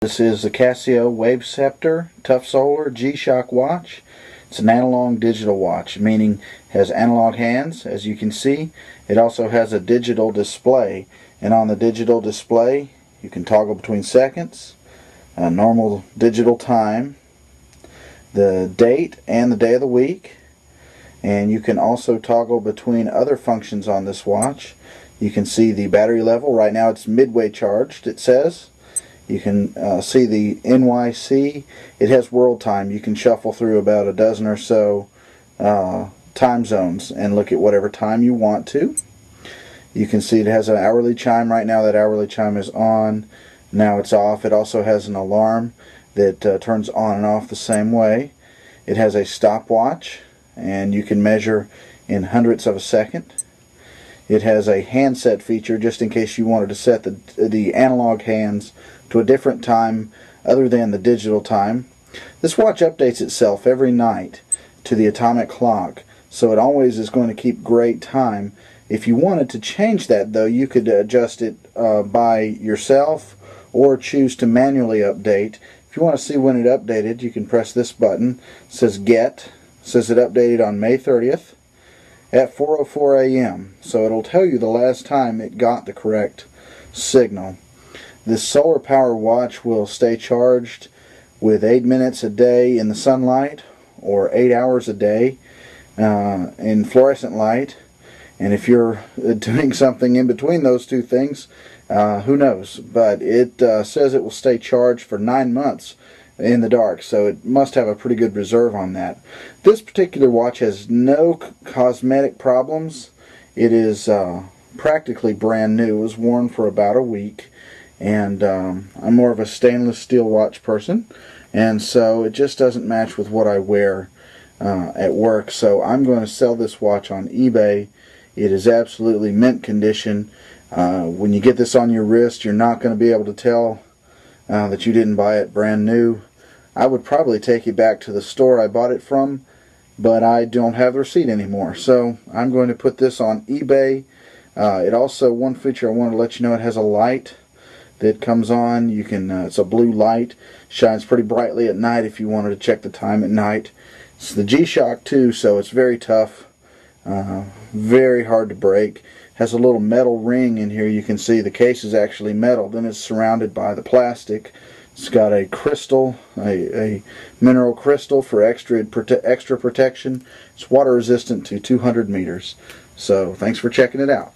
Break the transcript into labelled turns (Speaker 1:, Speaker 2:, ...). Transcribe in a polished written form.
Speaker 1: This is the Casio Wave Scepter Tough Solar G-Shock watch. It's an analog digital watch, meaning it has analog hands, as you can see. It also has a digital display, and on the digital display you can toggle between seconds, normal digital time, the date and the day of the week, and you can also toggle between other functions on this watch. You can see the battery level. Right now it's midway charged, it says. You can see the NYC. It has world time. You can shuffle through about a dozen or so time zones and look at whatever time you want to. You can see it has an hourly chime. Right now that hourly chime is on. Now it's off. It also has an alarm that turns on and off the same way. It has a stopwatch, and you can measure in hundredths of a second. It has a handset feature just in case you wanted to set the analog hands to a different time other than the digital time. This watch updates itself every night to the atomic clock, so it always is going to keep great time. If you wanted to change that, though, you could adjust it by yourself or choose to manually update. If you want to see when it updated, you can press this button. It says Get. It says it updated on May 30th. At 4:04 a.m. so it'll tell you the last time it got the correct signal. This solar power watch will stay charged with 8 minutes a day in the sunlight or 8 hours a day in fluorescent light, and if you're doing something in between those two things, who knows, but it says it will stay charged for 9 months in the dark, so it must have a pretty good reserve on that. This particular watch has no cosmetic problems. It is practically brand new. It was worn for about a week, and I'm more of a stainless steel watch person, and so it just doesn't match with what I wear at work. So I'm going to sell this watch on eBay. It is absolutely mint condition. When you get this on your wrist, you're not going to be able to tell that you didn't buy it brand new. I would probably take it back to the store I bought it from, but I don't have the receipt anymore, so I'm going to put this on eBay. It also, one feature I want to let you know, it has a light that comes on. You can it's a blue light, shines pretty brightly at night if you wanted to check the time at night. It's the G-Shock too, so it's very tough, very hard to break. Has a little metal ring in here. You can see the case is actually metal, then it's surrounded by the plastic. It's got a crystal, a mineral crystal for extra protection. It's water resistant to 200 meters. So thanks for checking it out.